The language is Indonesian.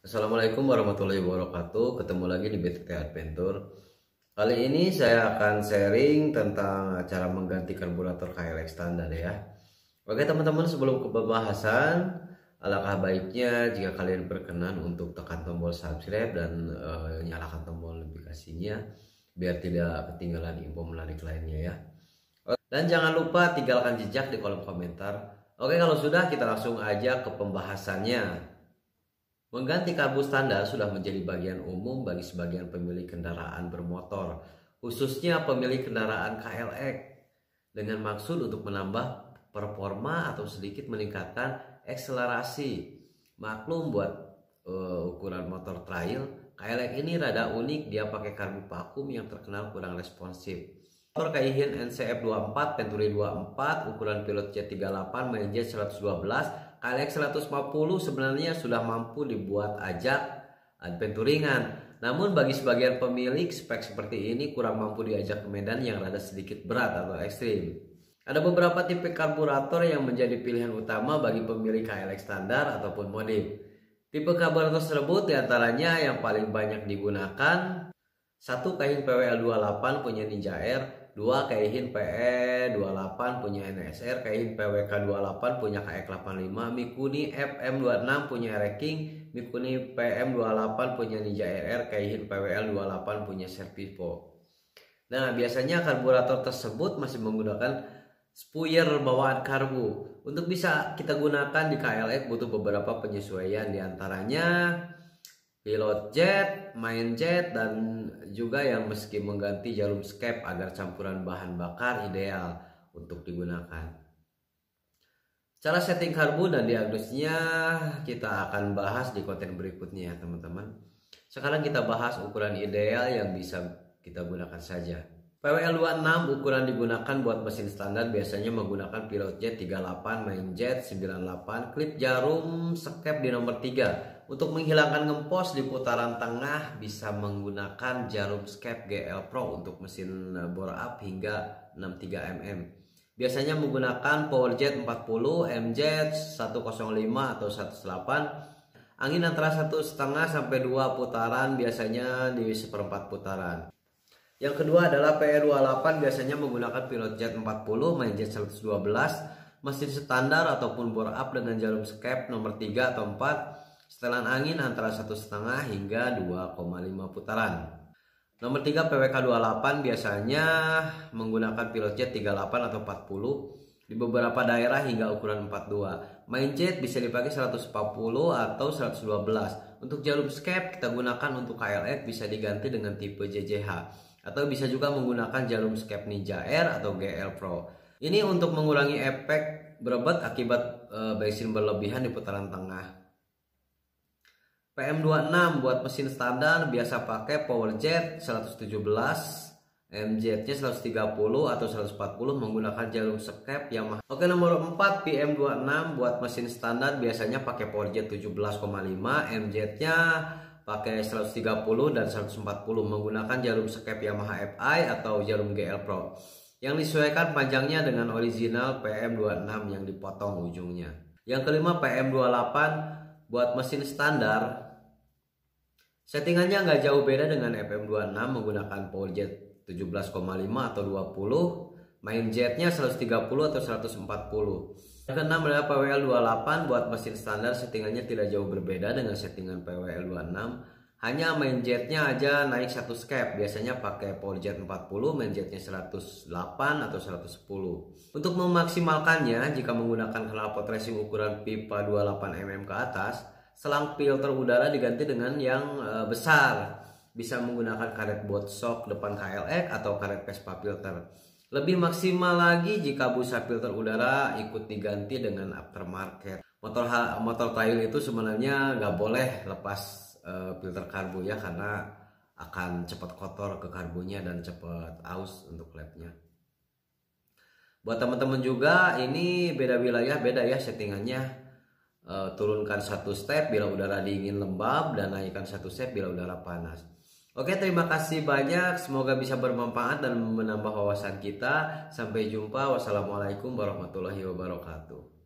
Assalamualaikum warahmatullahi wabarakatuh. Ketemu lagi di BTT Adventure. Kali ini saya akan sharing tentang cara mengganti karburator KLX standar ya. Oke teman-teman, sebelum ke pembahasan, alangkah baiknya jika kalian berkenan untuk tekan tombol subscribe dan nyalakan tombol notifikasinya biar tidak ketinggalan info menarik lainnya ya. Dan jangan lupa tinggalkan jejak di kolom komentar. Oke, kalau sudah kita langsung aja ke pembahasannya. Mengganti karbu standar sudah menjadi bagian umum bagi sebagian pemilik kendaraan bermotor, khususnya pemilik kendaraan KLX, dengan maksud untuk menambah performa atau sedikit meningkatkan akselerasi. Maklum buat ukuran motor trail, KLX ini rada unik, dia pakai karbu vakum yang terkenal kurang responsif. Motor Kaihin NCF24 Venturi 24 ukuran pilot J38 main jet 112 KLX 150 sebenarnya sudah mampu dibuat ajak adventuringan. Namun bagi sebagian pemilik spek seperti ini kurang mampu diajak ke medan yang rada sedikit berat atau ekstrim. Ada beberapa tipe karburator yang menjadi pilihan utama bagi pemilik KLX standar ataupun modif. Tipe karburator tersebut diantaranya yang paling banyak digunakan: 1. Kaihin PWL28 punya Ninja R, 2. Kaihin PE28 punya NSR, Kaihin PWK28 punya KX85, Mikuni FM26 punya Reking, Mikuni PM28 punya Ninja RR, Kaihin PWL28 punya Servivo. Nah, biasanya karburator tersebut masih menggunakan spuyer bawaan karbu. Untuk bisa kita gunakan di KLX butuh beberapa penyesuaian, diantaranya pilot jet, main jet, dan juga yang meski mengganti jarum skep agar campuran bahan bakar ideal untuk digunakan. Cara setting karbu dan diagnosisnya kita akan bahas di konten berikutnya ya teman-teman. Sekarang kita bahas ukuran ideal yang bisa kita gunakan saja. PWL26 ukuran digunakan buat mesin standar biasanya menggunakan pilot jet 38, main jet 98, klip jarum skep di nomor 3. Untuk menghilangkan ngempos di putaran tengah bisa menggunakan jarum skep GL Pro untuk mesin bore up hingga 63 mm. Biasanya menggunakan power jet 40, MJ 105 atau 108. Angin antara 1,5 sampai 2 putaran, biasanya di seperempat putaran. Yang kedua adalah PE28 biasanya menggunakan pilot jet 40, main jet 112, mesin standar ataupun bore up dengan jarum skep nomor 3 atau 4. Setelan angin antara 1,5 hingga 2,5 putaran. Nomor 3 PWK28 biasanya menggunakan pilot jet 38 atau 40 di beberapa daerah hingga ukuran 42. Main jet bisa dipakai 140 atau 112. Untuk jarum skep kita gunakan untuk KLX bisa diganti dengan tipe JJH atau bisa juga menggunakan jarum skep Ninja R atau GL Pro. Ini untuk mengurangi efek berebet akibat bensin berlebihan di putaran tengah. PM26 buat mesin standar biasa pakai power jet 117, MJ-nya 130 atau 140 menggunakan jarum skep Yamaha. Oke, nomor 4 PM26 buat mesin standar biasanya pakai power jet 17,5, MJ-nya pakai 130 dan 140 menggunakan jarum skep Yamaha FI atau jarum GL Pro yang disesuaikan panjangnya dengan original PM26 yang dipotong ujungnya. Yang kelima PM28 buat mesin standar settingannya nggak jauh beda dengan FM26 menggunakan power jet 17,5 atau 20, main jetnya 130 atau 140. Yang keenam adalah PWL28 buat mesin standar settingannya tidak jauh berbeda dengan settingan PWL26, hanya main jetnya aja naik satu skep, biasanya pakai power jet 40, main jetnya 108 atau 110. Untuk memaksimalkannya jika menggunakan knalpot racing ukuran pipa 28 mm ke atas, selang filter udara diganti dengan yang besar. Bisa menggunakan karet bot shock depan KLX atau karet Vespa filter. Lebih maksimal lagi jika busa filter udara ikut diganti dengan aftermarket. Motor trail itu sebenarnya nggak boleh lepas filter karbu ya, karena akan cepat kotor ke karbunya dan cepat aus untuk labnya. Buat teman-teman juga ini beda wilayah beda ya settingannya. Turunkan satu step bila udara dingin lembab dan naikkan satu step bila udara panas. Oke, terima kasih banyak, semoga bisa bermanfaat dan menambah wawasan kita. Sampai jumpa, wassalamualaikum warahmatullahi wabarakatuh.